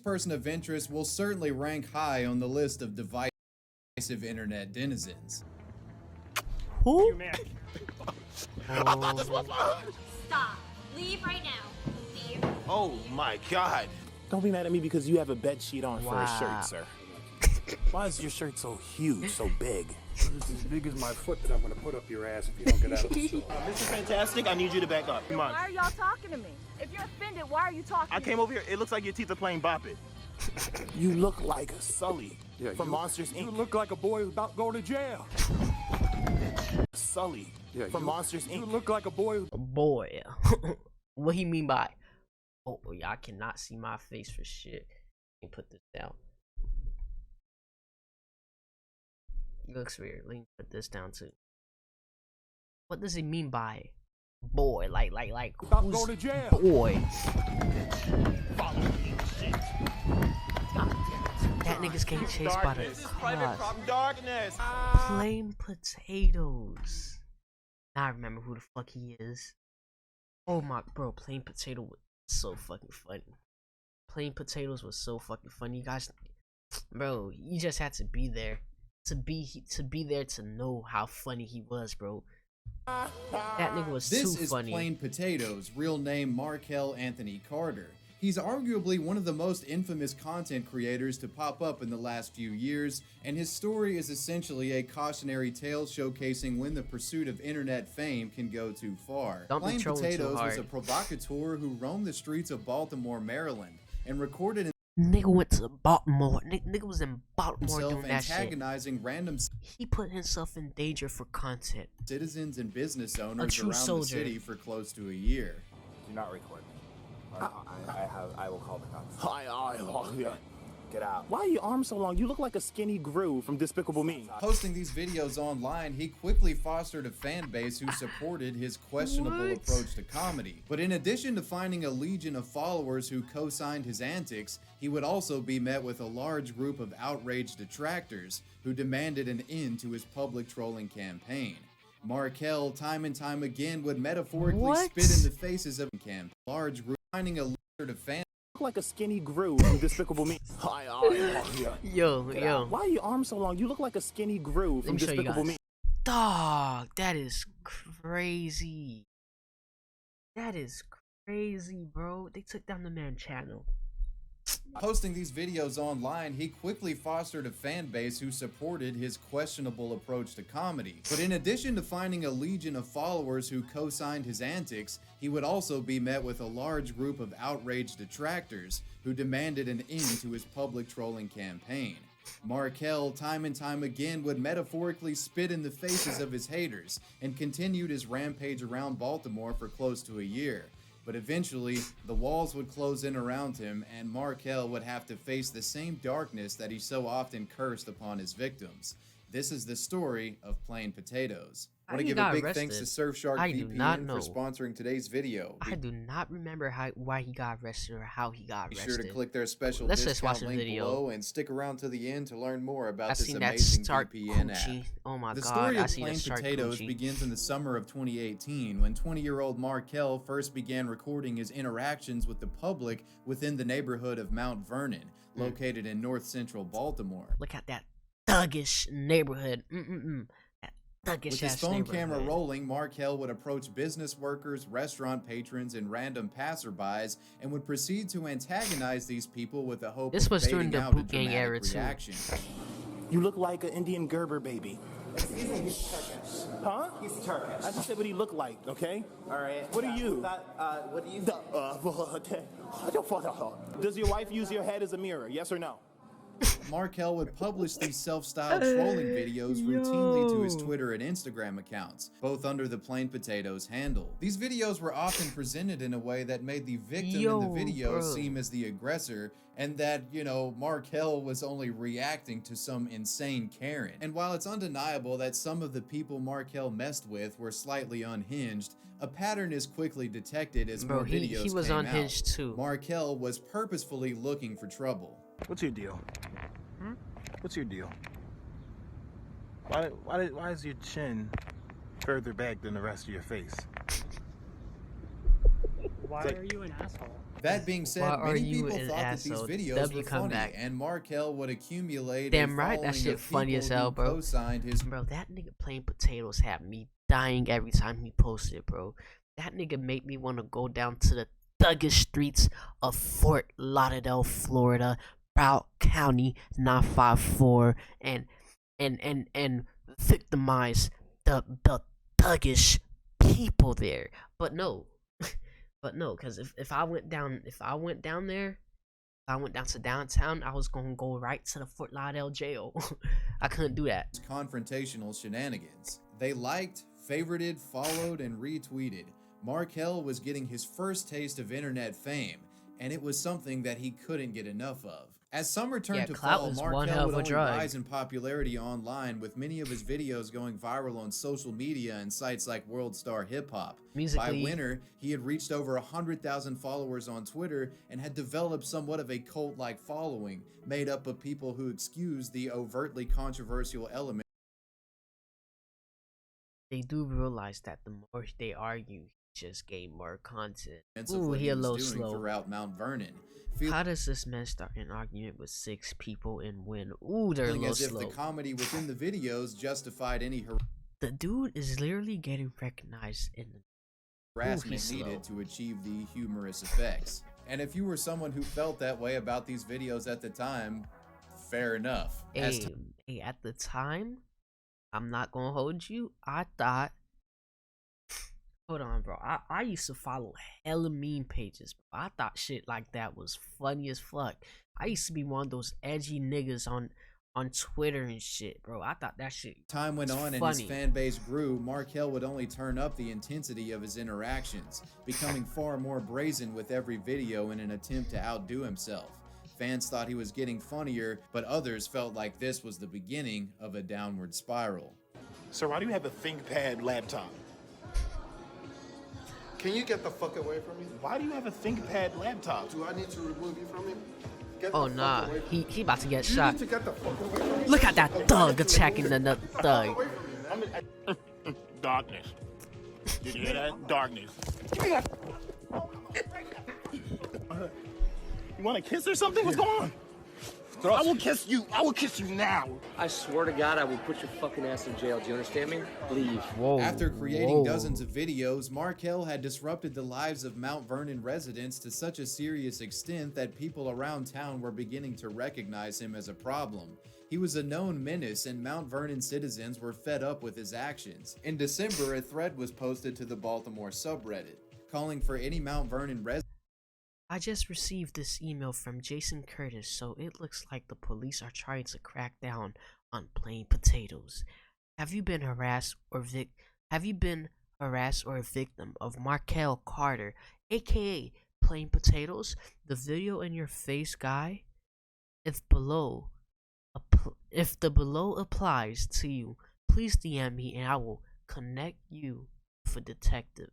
person of interest will certainly rank high on the list of divisive internet denizens. Who? Stop. Leave right now. Leave. Oh my God. Don't be mad at me because you have a bed sheet on for a shirt, sir. Why is your shirt so huge, so big? It's as big as my foot that I'm gonna put up your ass if you don't get out of the store. Mr. Fantastic, I need you to back up. Come on. Why are y'all talking to me? If you're offended, why are you talking I came over here. It looks like your teeth are playing Bop It. You look like Sully from Monsters, Inc. You look like a boy who's about going to jail. Sully from Monsters, Inc. You look like a boy. Boy. What he mean by? Oh, y'all cannot see my face for shit. Let me put this down. It looks weird. Let me put this down too. What does he mean by boy? Like About who's going to jail. boy? Follow me, shit. That niggas can't chase by the Private cars. from darkness. Plainpotatoess. Now I remember who the fuck he is. Oh my, bro, Plainpotato was so fucking funny. Plainpotatoess was so fucking funny. You guys, bro, you just had to be there to be there to know how funny he was, bro. That nigga was too funny. This is Plainpotatoess, real name Markel Anthony Carter. He's arguably one of the most infamous content creators to pop up in the last few years, and his story is essentially a cautionary tale showcasing when the pursuit of internet fame can go too far. Plainpotatoess was a provocateur who roamed the streets of Baltimore, Maryland, and recorded Nigga went to Baltimore. Nigga was in Baltimore himself doing that shit. antagonizing random He put himself in danger for content. citizens and business owners true around soldier. the city for close to a year. Do not record me. I will call the cops. Yeah. Get out. Why are your arms so long? You look like a skinny Gru from Despicable Me. Posting these videos online, he quickly fostered a fan base who supported his questionable approach to comedy. But in addition to finding a legion of followers who co-signed his antics, he would also be met with a large group of outraged detractors who demanded an end to his public trolling campaign. Markel, time and time again, would metaphorically spit in the faces of a large group, finding a leader to fan. Like a skinny Gru from Despicable Me. Yo. Why are your arms so long? You look like a skinny Gru from Despicable Me. Dog, that is crazy. That is crazy, bro. They took down the man channel. Posting these videos online, he quickly fostered a fan base who supported his questionable approach to comedy. But in addition to finding a legion of followers who co-signed his antics, he would also be met with a large group of outraged detractors who demanded an end to his public trolling campaign. Markel, time and time again, would metaphorically spit in the faces of his haters and continued his rampage around Baltimore for close to a year. But eventually, the walls would close in around him, and Markel would have to face the same darkness that he so often cursed upon his victims. This is the story of Plainpotatoess. I want to give a big thanks to Surfshark VPN for sponsoring today's video. I do not remember why he got arrested or how he got arrested. Be sure to click their special Let's just discount watch the link video. below and stick around to the end to learn more about this seen that amazing Stark VPN Coochie. app. Oh my The god, story I of seen that Stark Plainpotatoess Coochie. begins in the summer of 2018 when 20-year-old Markel first began recording his interactions with the public within the neighborhood of Mount Vernon, located in north central Baltimore. Look at that thuggish neighborhood. That With his phone camera rolling, Markel would approach business workers, restaurant patrons, and random passerbys, and would proceed to antagonize these people with the hope of baiting out a dramatic reaction. You look like an Indian Gerber baby. Excuse me, he's Turkish. Huh? He's Turkish. I just said what he looked like, okay? Alright. What are you? What do you think? Does your wife use your head as a mirror, yes or no? Markel would publish these self-styled trolling videos routinely to his Twitter and Instagram accounts, both under the Plainpotatoess handle. These videos were often presented in a way that made the victim in the video seem as the aggressor, and that, you know, Markel was only reacting to some insane Karen. And while it's undeniable that some of the people Markel messed with were slightly unhinged, a pattern is quickly detected as more videos he was came unhinged out. too. Markel was purposefully looking for trouble. What's your deal? What's your deal? Why is your chin further back than the rest of your face? Why are you an asshole? That being said, Why are many you people an thought asshole? that these videos W were come funny, back. and Markel would accumulate Damn a right, that following shit of funny as people hell, who bro. co-signed his Bro, that nigga Plainpotatoess had me dying every time he posted, bro. That nigga made me want to go down to the thuggish streets of Fort Lauderdale, Florida, Broward County 954, and victimize the thuggish people there. But no, because if I went down there. I went down to downtown, I was gonna go right to the Fort Lauderdale jail. I couldn't do that. confrontational shenanigans. They liked, favorited, followed, and retweeted. Markel was getting his first taste of internet fame, and it was something that he couldn't get enough of. As summer turned to clout fall, is one Markel hell would of a only drug. rise in popularity online, with many of his videos going viral on social media and sites like World Star Hip Hop. By Musically- winter, he had reached over 100,000 followers on Twitter and had developed somewhat of a cult-like following, made up of people who excused the overtly controversial element They do realize that the more they argue, he just gain more content. of Ooh, what he he a was little doing slow. throughout Mount Vernon. How does this man start an argument with 6 people and win? Ooh, they're a Feeling little as if slow. the comedy within the videos justified any The dude is literally getting recognized in the harassment he's needed slow. to achieve the humorous effects. And if you were someone who felt that way about these videos at the time, fair enough. As Hey, at the time, I'm not gonna hold you. I thought, hold on, bro. I used to follow hella meme pages. Bro. I thought shit like that was funny as fuck. I used to be one of those edgy niggas on Twitter and shit, bro. I thought that shit. time went was on and funny. his fan base grew, Markel would only turn up the intensity of his interactions, becoming far more brazen with every video in an attempt to outdo himself. Fans thought he was getting funnier, but others felt like this was the beginning of a downward spiral. Sir, why do you have a ThinkPad laptop? Can you get the fuck away from me? Why do you have a ThinkPad laptop? Do I need to remove you from it? Get Oh the fuck nah, away from me. he about to get You shot. need to get the fuck away from me. Look at that thug attacking the thug. Away from me, man. Darkness. Did you hear that? Darkness. You want to kiss or something? What's going on? I will kiss you. I will kiss you now. I swear to God, I will put your fucking ass in jail. Do you understand me? Leave. Whoa. After creating dozens of videos, Markel had disrupted the lives of Mount Vernon residents to such a serious extent that people around town were beginning to recognize him as a problem. He was a known menace, and Mount Vernon citizens were fed up with his actions. In December, a thread was posted to the Baltimore subreddit, calling for any Mount Vernon resident I just received this email from Jason Curtis, so it looks like the police are trying to crack down on Plainpotatoess. Have you been harassed or a victim of Markel Carter, aka Plainpotatoess? The video in your face guy? If the below applies to you, please DM me and I will connect you with a detective.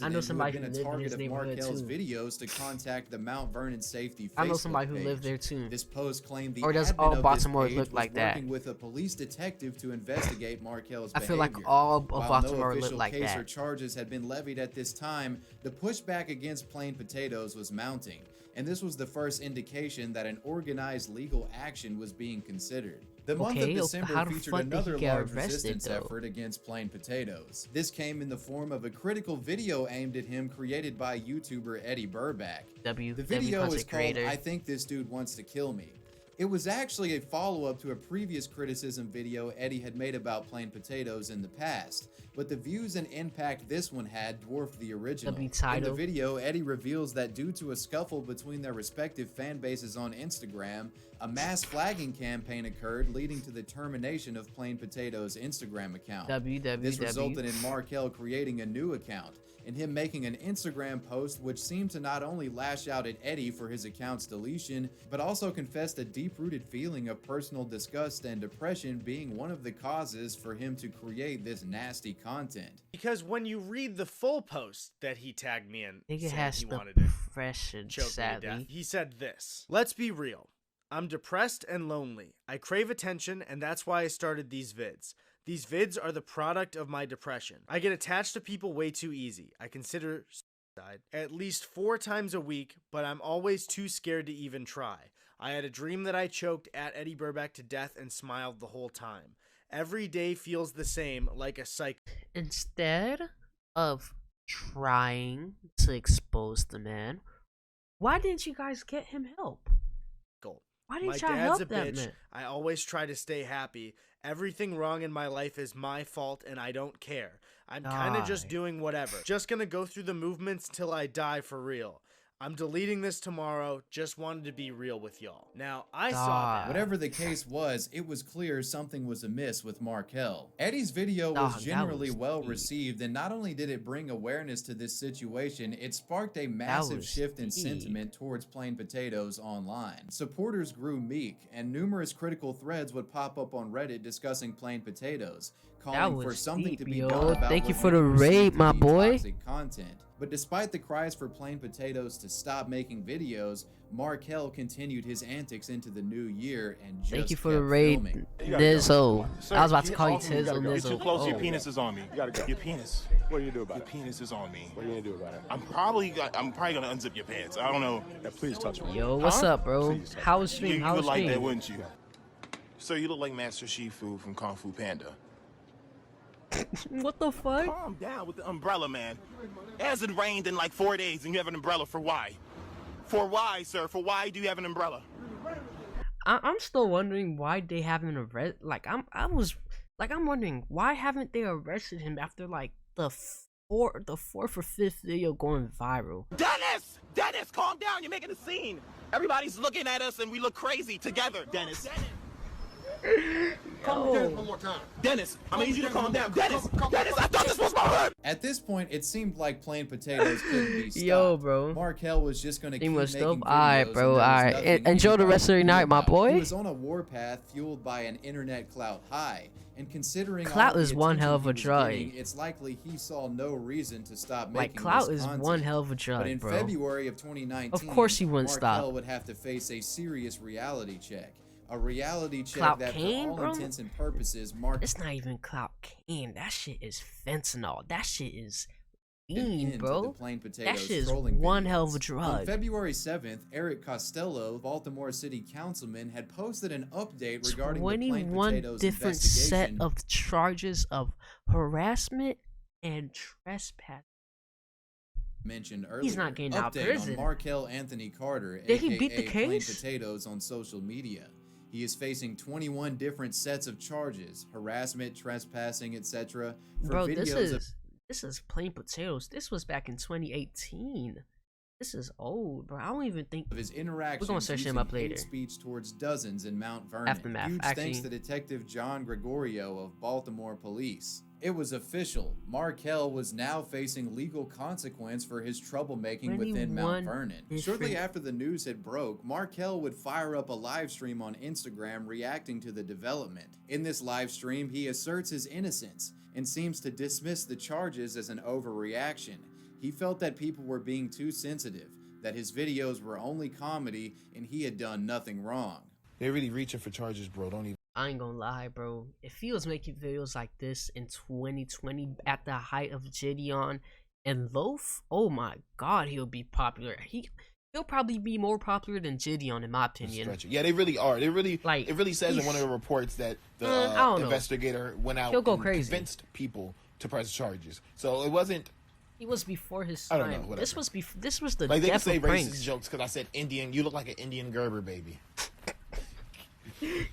I know somebody who who had been lived a in target his of neighborhood Markel's too. videos to contact the Mount Vernon Safety Facebook I know somebody who page. lived there too. This post claimed the Or does admin all of this Baltimore page look was like that? working with a police detective to investigate Markel's I behavior. feel like all of While Baltimore no look official like case that. or charges had been levied at this time, the pushback against Plainpotatoess was mounting, and this was the first indication that an organized legal action was being considered. The month Okay, of December how the featured fuck did he another get large arrested, resistance though? effort against Plainpotatoess. This came in the form of a critical video aimed at him created by YouTuber Eddie Burback. The video is content called creator. I Think This Dude Wants to Kill Me. It was actually a follow-up to a previous criticism video Eddie had made about Plainpotatoess in the past, but the views and impact this one had dwarfed the original. In the title. video, Eddie reveals that due to a scuffle between their respective fan bases on Instagram, a mass flagging campaign occurred, leading to the termination of Plainpotatoess' Instagram account. This resulted in Markel creating a new account, and him making an Instagram post which seemed to not only lash out at Eddie for his account's deletion, but also confessed a deep-rooted feeling of personal disgust and depression being one of the causes for him to create this nasty content. Because when you read the full post that he tagged me in, Nigga saying has he wanted depression, to choke me to death, sadly. he said this: "Let's be real. I'm depressed and lonely. I crave attention, and that's why I started these vids. These vids are the product of my depression. I get attached to people way too easy. I consider at least 4 times a week, but I'm always too scared to even try. I had a dream that I choked at Eddie Burback to death and smiled the whole time. Every day feels the same, like a psych. Instead of trying to expose the man, why didn't you guys get him help? Why didn't My you try to dad's help a that bitch. man? I always try to stay happy. Everything wrong in my life is my fault and I don't care. I'm kind of just doing whatever. Just gonna go through the movements till I die for real. I'm deleting this tomorrow. Just wanted to be real with y'all. Now, I saw that. Whatever the case was, it was clear something was amiss with Markel. Eddie's video was generally well received, and not only did it bring awareness to this situation, it sparked a massive shift in sentiment towards Plain Potatoes online. Supporters grew meek, and numerous critical threads would pop up on Reddit discussing Plain Potatoes, calling for something to be done about Thank you what for the many perceive raid, to my be boy. toxic content. But despite the cries for Plain Potatoes to stop making videos, Markel continued his antics into the new year and just Thank you for kept the raid, filming. Nizzo. Sir, I was about to call you You're Tizzle, Nizzo. too close. Your Oh. penis is on me. You gotta go. Your penis. What do you do about Your it? penis is on me. What are you gonna do about it? I'm probably gonna unzip your pants. I don't know. Yeah, please touch me. Yo, what's up, bro? Please touch How was You, stream? you How would was like that, stream? wouldn't you? So you look like Master Shifu from Kung Fu Panda. What the fuck? Calm down with the umbrella, man. It hasn't rained in like 4 days, and you have an umbrella for why? For why, sir? For why do you have an umbrella? I'm still wondering why they haven't arrested. Like I'm wondering why haven't they arrested him after like the fourth or fifth video going viral? Dennis, calm down. You're making a scene. Everybody's looking at us, and we look crazy together. Dennis. Calm down one more time. Dennis, I need you to calm down. Dennis, I thought this was my hood. At this point, it seemed like Plain Potatoes couldn't be stopped. Yo, bro. Markel was just gonna keep was making dope. videos. Alright, bro. And there was Alright. nothing Enjoy the anybody rest of your could do night, my about it. boy. He was on a warpath fueled by an internet clout high. And considering Clout all is the one attention hell of he a was drug. getting, it's likely he saw no reason to stop making Like clout this is content. one hell of a drug, But in bro. February of 2019, Of course he wouldn't Markel stop. would have to face a serious reality check. A reality check Clout that, Kane, for all bro? intents and purposes, Mark It's not even clout cane. That shit is fentanyl. That shit is an fiend, end bro. to the Plain That Potatoes shit is trolling one videos. hell of a On drug. February 7th, Eric Costello, Baltimore City Councilman, had posted an update regarding the Plain 21 Potatoes different set investigation. of charges of harassment and trespass. Mentioned earlier. He's not getting out of Update prison. on Markel Anthony Carter, Did he aka beat the Plain case? Potatoes on social media. He is facing 21 different sets of charges: harassment, trespassing, etc. for Bro, videos this is Plain Potatoes. This was back in 2018. This is old, bro. I don't even think of his interactions We're gonna search him using up later. hate speech towards dozens in Mount Vernon. Aftermath. Huge Actually, thanks to Detective John Gregorio of Baltimore Police. It was official. Markel was now facing legal consequence for his troublemaking within Mount 21 Vernon. Shortly after the news had broke, Markel would fire up a live stream on Instagram reacting to the development. In this live stream, he asserts his innocence and seems to dismiss the charges as an overreaction. He felt that people were being too sensitive, that his videos were only comedy, and he had done nothing wrong. They're really reaching for charges, bro. Don't even. I ain't gonna lie, bro. If he was making videos like this in 2020 at the height of Gideon and Loaf, oh my god, he'll be popular. He'll probably be more popular than Gideon, in my opinion. Yeah, they really are. They really like. It really says in one of the reports that the I don't know. investigator went out He'll go and crazy. convinced people to press charges. So it wasn't. He was before his I time. don't know. Whatever. This was the Like they can death say of racist pranks. jokes because I said Indian. You look like an Indian Gerber baby.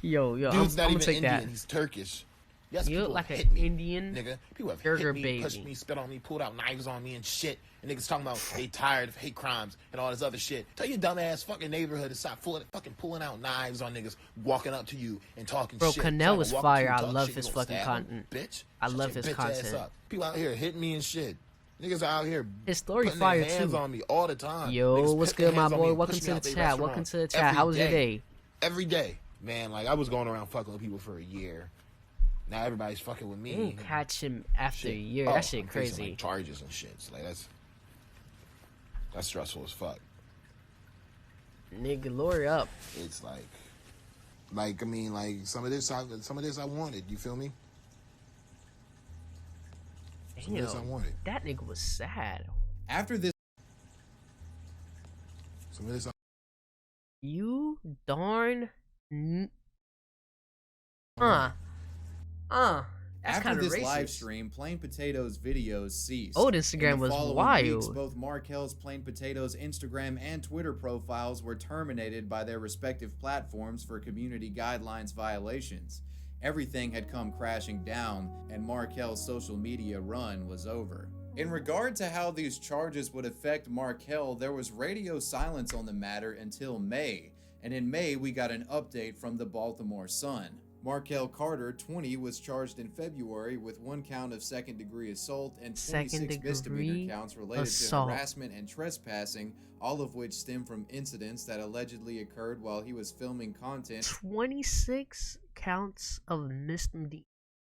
Yo, Dude's I'm not gonna even take Indian. that. He's Turkish. Yes, You people look like have an hit me, Indian nigga. People have burger hit me, baby. pushed me, spit on me, pulled out knives on me and shit. And niggas talking about they tired of hate crimes and all this other shit. Tell your dumb ass fucking neighborhood to stop fucking pulling out knives on niggas Walking up to you and talking Bro, shit. Canel Trying is to walk up to fire. you and I talk love shit, his you gonna fucking stab 'em? content. Bitch. I Shut love your his bitch ass content. up. People out here hitting me and shit. Niggas out here His story putting fire their hands too. on me all the time. Yo, Niggas what's put their good, my hands on me boy? and Welcome push to me the out they chat. Welcome restaurant to the chat. every How was your day. day? Every day. Man, like I was going around fucking with people for a year. Now everybody's fucking with me. You don't catch him after a year. Oh, That shit I'm facing, crazy. like, charges and shit. So, like that's stressful as fuck. Nigga, lawyer up. It's like I mean, like some of this I wanted. You feel me? Some of this I Damn, wanted. that nigga was sad. After this Some of this. You darn. That's After kind of this racist. live stream, Plain Potatoes videos ceased. Old Instagram In the was following weeks, wild. both Markel's Plain Potatoes Instagram and Twitter profiles were terminated by their respective platforms for community guidelines violations. Everything had come crashing down, and Markel's social media run was over. In regard to how these charges would affect Markel, there was radio silence on the matter until May, and in May we got an update from the Baltimore Sun. Markel Carter, 20, was charged in February with 1 count of second-degree assault and 26 misdemeanor counts related to harassment and trespassing, all of which stem from incidents that allegedly occurred while he was filming content. 26 counts of misdemeanor.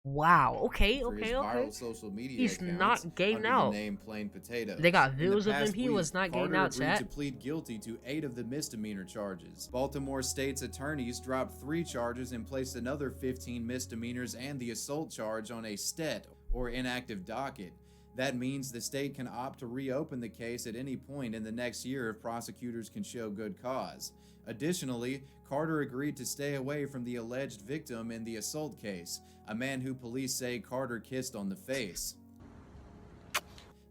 Wow. Okay. For his viral social media He's accounts not getting under out. the name Plain Potatoes. They got In the videos of past him. He week, was not getting Carter out, agreed chat. to plead guilty to 8 of the misdemeanor charges. Baltimore State's attorneys dropped 3 charges and placed another 15 misdemeanors and the assault charge on a STET, or inactive docket. That means the state can opt to reopen the case at any point in the next year if prosecutors can show good cause. Additionally, Carter agreed to stay away from the alleged victim in the assault case, a man who police say Carter kissed on the face.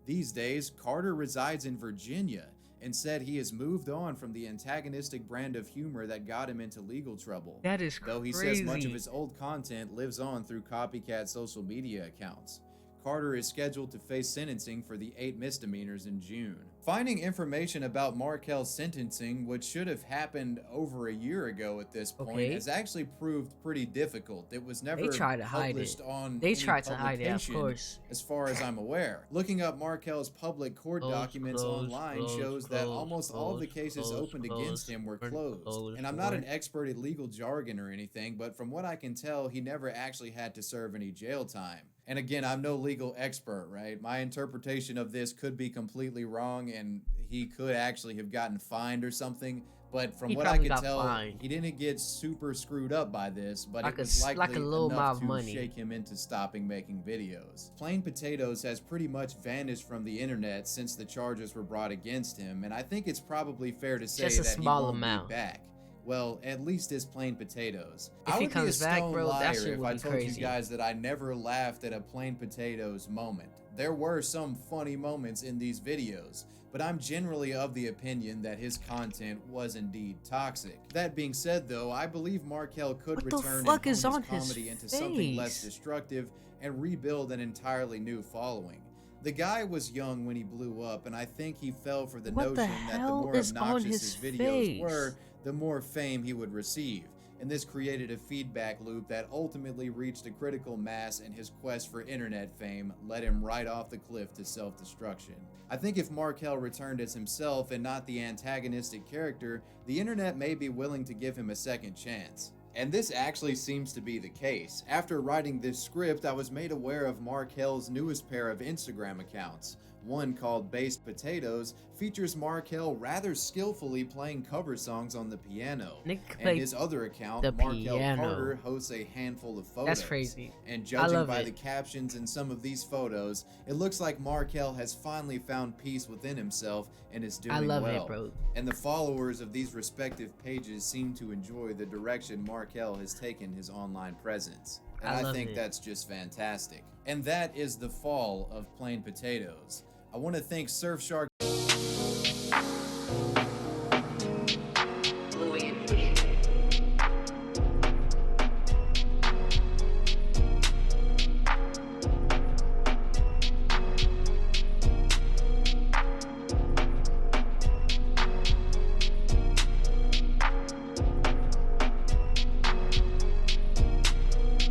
These days, Carter resides in Virginia and said he has moved on from the antagonistic brand of humor that got him into legal trouble. That is Though he crazy. says much of his old content lives on through copycat social media accounts. Carter is scheduled to face sentencing for the 8 misdemeanors in June. Finding information about Markel's sentencing, which should have happened over a year ago at this point, has actually proved pretty difficult. It was never published on They any tried to hide it, of publication, course. as far as I'm aware. Looking up Markel's public court documents online shows that almost all of the cases opened against him were closed. And I'm not an expert at legal jargon or anything, but from what I can tell, he never actually had to serve any jail time. And again, I'm no legal expert, right? My interpretation of this could be completely wrong, and he could actually have gotten fined or something. But from what I could tell, he didn't get super screwed up by this, but it was likely enough to shake him into stopping making videos. Plain Potatoes has pretty much vanished from the internet since the charges were brought against him, and I think it's probably fair to say that he won't be back. Well, at least as Plain Potatoes. If I he would be a comes back, stone bro, that liar shit if would I be told crazy. you guys that I never laughed at a Plain Potatoes moment. There were some funny moments in these videos, but I'm generally of the opinion that his content was indeed toxic. That being said though, I believe Markel could return and hone his comedy into something less destructive and rebuild an entirely new following. The guy was young when he blew up, and I think he fell for the notion that the more obnoxious his videos were, the more fame he would receive. And this created a feedback loop that ultimately reached a critical mass, and his quest for internet fame led him right off the cliff to self-destruction. I think if Markel returned as himself and not the antagonistic character, the internet may be willing to give him a second chance. And this actually seems to be the case. After writing this script, I was made aware of Markel's newest pair of Instagram accounts. One, called Based Potatoes, features Markel rather skillfully playing cover songs on the piano. And his other account, Markel Carter, hosts a handful of photos. That's crazy. And judging by the captions in some of these photos, it looks like Markel has finally found peace within himself and is doing well. it, bro. And the followers of these respective pages seem to enjoy the direction Markel has taken his online presence. And I think that's just fantastic. And that is the fall of Plain Potatoes. I want to thank Surfshark